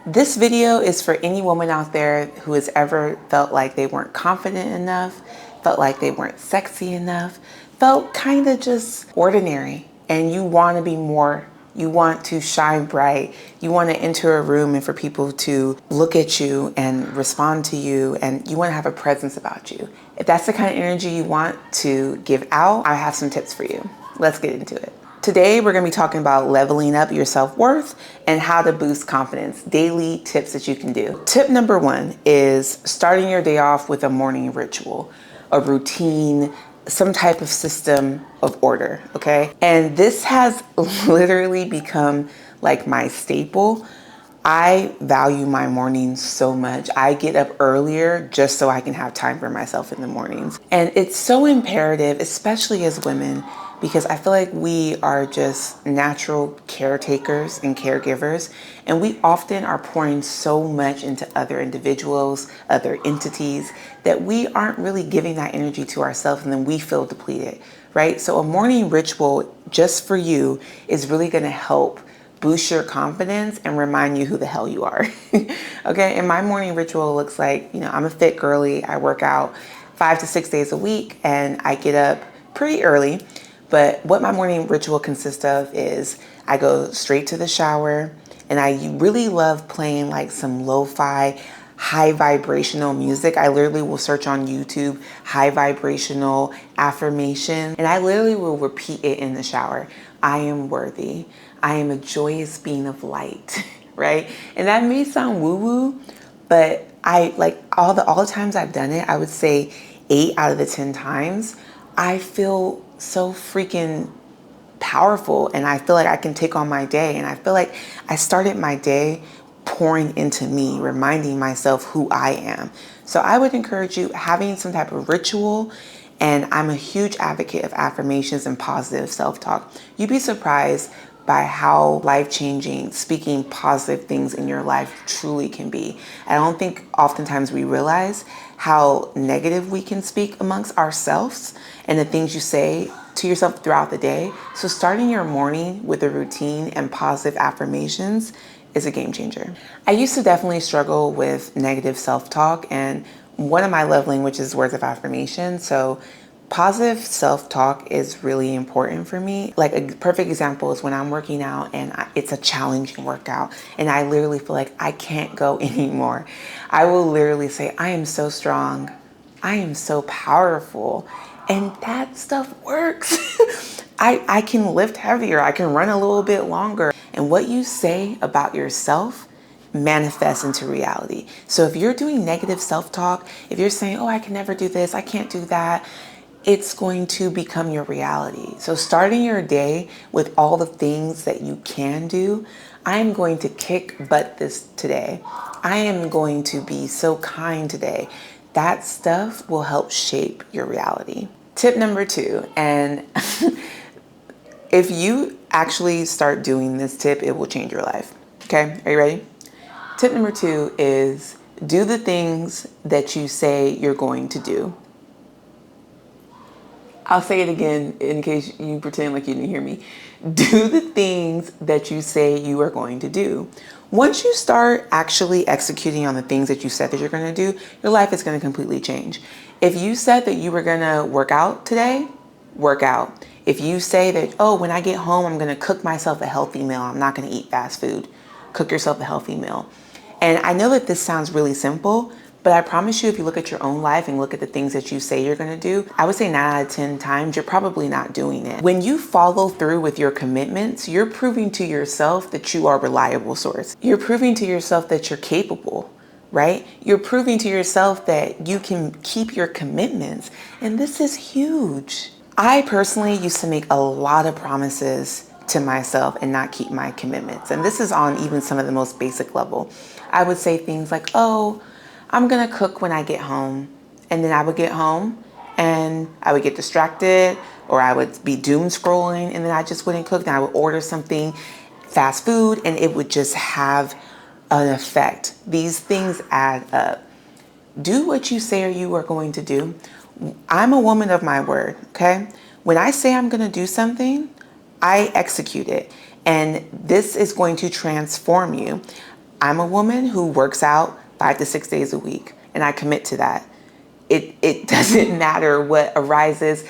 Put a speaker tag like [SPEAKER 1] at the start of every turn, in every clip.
[SPEAKER 1] This video is for any woman out there who has ever felt like they weren't confident enough, felt like they weren't sexy enough, felt kind of just ordinary, and you want to be more. You want to shine bright. You want to enter a room and for people to look at you and respond to you, and you want to have a presence about you. If that's the kind of energy you want to give out, I have some tips for you. Let's get into it. Today, we're going to be talking about leveling up your self-worth and how to boost confidence, daily tips that you can do. Tip number 1 is starting your day off with a morning ritual, a routine, some type of system of order, okay? And this has literally become like my staple. I value my mornings so much. I get up earlier just so I can have time for myself in the mornings. And it's so imperative, especially as women, because I feel like we are just natural caretakers and caregivers, and we often are pouring so much into other individuals, other entities, that we aren't really giving that energy to ourselves, and then we feel depleted, right? So a morning ritual just for you is really gonna help boost your confidence and remind you who the hell you are. Okay, and my morning ritual looks like, I'm a fit girly. I work out 5 to 6 days a week, and I get up pretty early. But what my morning ritual consists of is I go straight to the shower, and I really love playing like some lo-fi, high vibrational music. I literally will search on YouTube, high vibrational affirmation, and I literally will repeat it in the shower. I am worthy. I am a joyous being of light, right? And that may sound woo-woo, but I like all the times I've done it, I would say 8 out of the 10 times, I feel so freaking powerful, and I feel like I can take on my day, and I feel like I started my day pouring into me, reminding myself who I am. So I would encourage you having some type of ritual, and I'm a huge advocate of affirmations and positive self-talk. You'd be surprised by how life-changing speaking positive things in your life truly can be. I don't think oftentimes we realize how negative we can speak amongst ourselves and the things you say to yourself throughout the day. So starting your morning with a routine and positive affirmations is a game changer. I used to definitely struggle with negative self-talk, and one of my love languages is words of affirmation. So positive self-talk is really important for me. Like a perfect example is when I'm working out and it's a challenging workout and I literally feel like I can't go anymore. I will literally say, I am so strong. I am so powerful. And that stuff works. I can lift heavier. I can run a little bit longer. And what you say about yourself manifests into reality. So if you're doing negative self-talk, if you're saying, oh, I can never do this, I can't do that, it's going to become your reality. So starting your day with all the things that you can do, I am going to kick butt this today. I am going to be so kind today. That stuff will help shape your reality. Tip number 2, and if you actually start doing this tip, it will change your life. Okay, are you ready? Tip number 2 is do the things that you say you're going to do. I'll say it again in case you pretend like you didn't hear me. Do the things that you say you are going to do. Once you start actually executing on the things that you said that you're going to do, your life is going to completely change. If you said that you were going to work out today, work out. If you say that, oh, when I get home, I'm going to cook myself a healthy meal, I'm not going to eat fast food, cook yourself a healthy meal. And I know that this sounds really simple, but I promise you, if you look at your own life and look at the things that you say you're gonna do, I would say 9 out of 10 times, you're probably not doing it. When you follow through with your commitments, you're proving to yourself that you are a reliable source. You're proving to yourself that you're capable, right? You're proving to yourself that you can keep your commitments. And this is huge. I personally used to make a lot of promises to myself and not keep my commitments. And this is on even some of the most basic level. I would say things like, oh, I'm gonna cook when I get home. And then I would get home and I would get distracted, or I would be doom scrolling, and then I just wouldn't cook. And I would order something fast food and it would just have an effect. These things add up. Do what you say you are going to do. I'm a woman of my word, okay? When I say I'm gonna do something, I execute it. And this is going to transform you. I'm a woman who works out 5 to 6 days a week, and I commit to that. It doesn't matter what arises,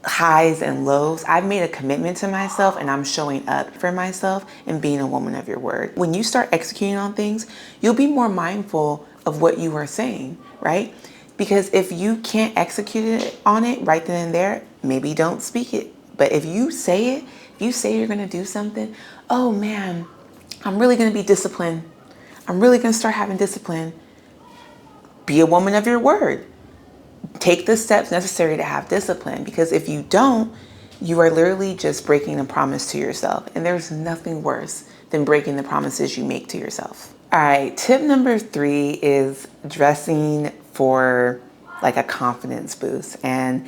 [SPEAKER 1] highs and lows. I've made a commitment to myself, and I'm showing up for myself and being a woman of your word. When you start executing on things, you'll be more mindful of what you are saying, right? Because if you can't execute it on it right then and there, maybe don't speak it. But if you say it, if you say you're going to do something, oh man, I'm really going to be disciplined. I'm really going to start having discipline. Be a woman of your word. Take the steps necessary to have discipline, because if you don't, you are literally just breaking a promise to yourself. And there's nothing worse than breaking the promises you make to yourself. All right, tip number 3 is dressing for like a confidence boost. And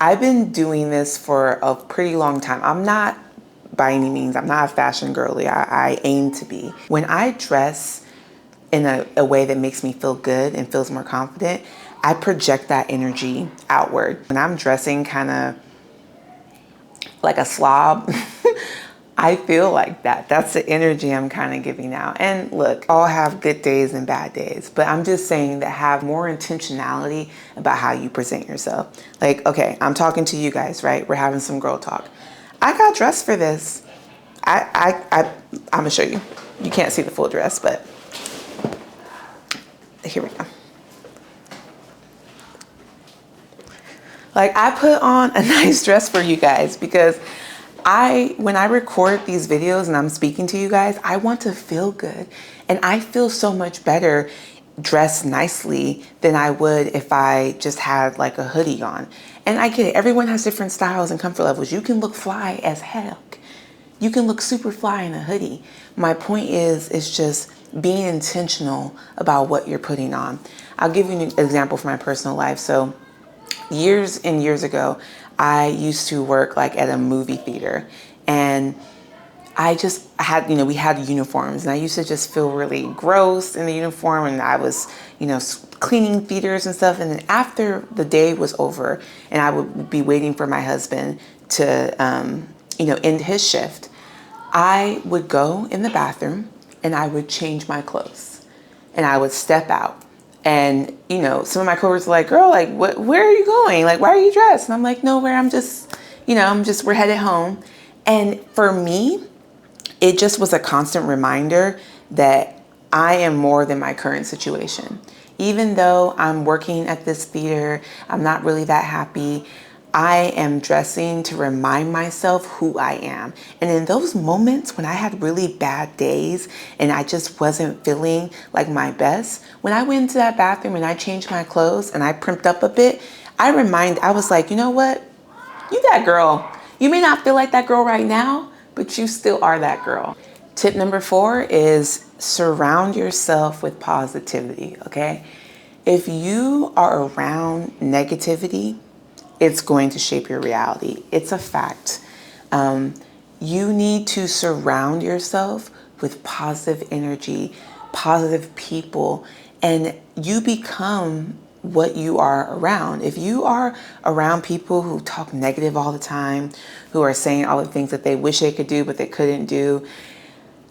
[SPEAKER 1] I've been doing this for a pretty long time. I'm not by any means, I'm not a fashion girly. I aim to be. When I dress in a way that makes me feel good and feels more confident, I project that energy outward. When I'm dressing kind of like a slob, I feel like that. That's the energy I'm kind of giving out. And look, all have good days and bad days, but I'm just saying that have more intentionality about how you present yourself. Like, okay, I'm talking to you guys, right? We're having some girl talk. I got dressed for this. I'm gonna show you. You can't see the full dress, but here we go. Like, I put on a nice dress for you guys because when I record these videos and I'm speaking to you guys, I want to feel good. And I feel so much better dressed nicely than I would if I just had like a hoodie on. And I get it. Everyone has different styles and comfort levels. You can look fly as heck. You can look super fly in a hoodie. My point is just being intentional about what you're putting on. I'll give you an example from my personal life. So years and years ago, I used to work like at a movie theater, and I just had, we had uniforms, and I used to just feel really gross in the uniform, and I was, cleaning theaters and stuff. And then after the day was over and I would be waiting for my husband to, end his shift, I would go in the bathroom and I would change my clothes and I would step out. And, some of my coworkers were like, girl, like, where are you going? Like, why are you dressed? And I'm like, nowhere. We're headed home. And for me, it just was a constant reminder that I am more than my current situation. Even though I'm working at this theater, I'm not really that happy. I am dressing to remind myself who I am. And in those moments when I had really bad days and I just wasn't feeling like my best, when I went into that bathroom and I changed my clothes and I primped up a bit, I was like, you know what? You that girl. You may not feel like that girl right now, but you still are that girl. Tip number 4 is surround yourself with positivity, okay? If you are around negativity, it's going to shape your reality. It's a fact. You need to surround yourself with positive energy, positive people, and you become what you are around. If you are around people who talk negative all the time, who are saying all the things that they wish they could do but they couldn't do,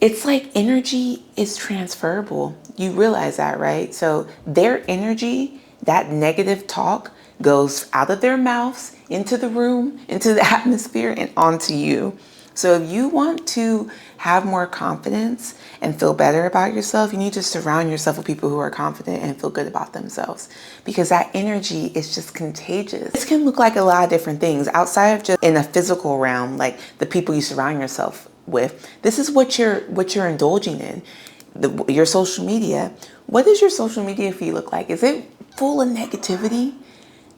[SPEAKER 1] it's like energy is transferable. You realize that, right? So their energy, that negative talk, goes out of their mouths, into the room, into the atmosphere, and onto you. So if you want to have more confidence and feel better about yourself, you need to surround yourself with people who are confident and feel good about themselves, because that energy is just contagious. This can look like a lot of different things outside of just in a physical realm, like the people you surround yourself with. This is what you're indulging in. Your social media. What does your social media feed look like? Is it full of negativity?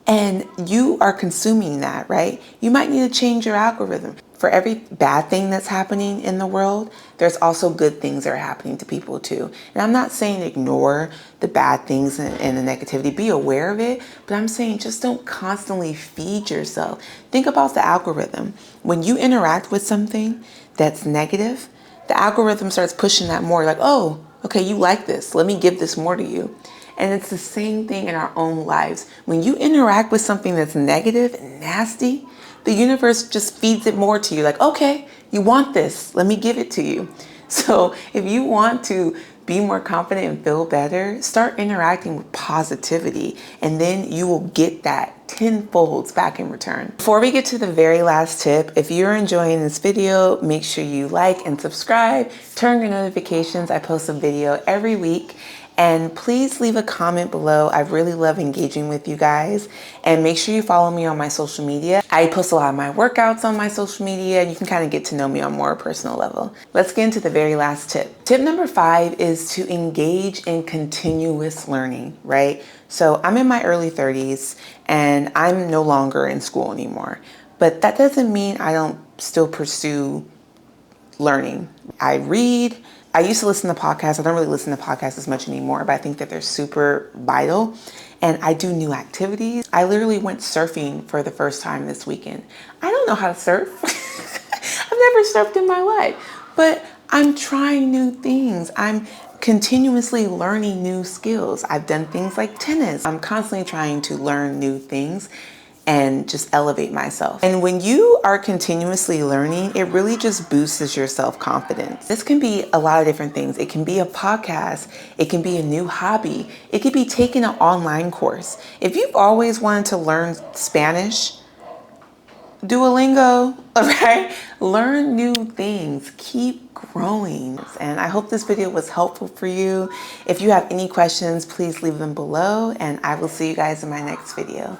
[SPEAKER 1] And you are consuming that, right? You might need to change your algorithm. For every bad thing that's happening in the world, there's also good things that are happening to people too. And I'm not saying ignore the bad things and the negativity, be aware of it, but I'm saying just don't constantly feed yourself. Think about the algorithm. When you interact with something that's negative, the algorithm starts pushing that more, like, oh, okay, you like this, let me give this more to you. And it's the same thing in our own lives. When you interact with something that's negative and nasty, the universe just feeds it more to you. Like, okay, you want this, let me give it to you. So if you want to be more confident and feel better, start interacting with positivity, and then you will get that tenfold back in return. Before we get to the very last tip, if you're enjoying this video, make sure you like and subscribe, turn your notifications. I post a video every week. And please leave a comment below. I really love engaging with you guys. And make sure you follow me on my social media. I post a lot of my workouts on my social media, and you can kind of get to know me on a more personal level. Let's get into the very last tip. Tip number 5 is to engage in continuous learning, right? So I'm in my early 30s and I'm no longer in school anymore. But that doesn't mean I don't still pursue learning. I read. I used to listen to podcasts. I don't really listen to podcasts as much anymore, but I think that they're super vital. And I do new activities. I literally went surfing for the first time this weekend. I don't know how to surf. I've never surfed in my life, but I'm trying new things. I'm continuously learning new skills. I've done things like tennis. I'm constantly trying to learn new things and just elevate myself. And when you are continuously learning, it really just boosts your self-confidence. This can be a lot of different things. It can be a podcast. It can be a new hobby. It could be taking an online course. If you've always wanted to learn Spanish, Duolingo, right? Learn new things, keep growing. And I hope this video was helpful for you. If you have any questions, please leave them below, and I will see you guys in my next video.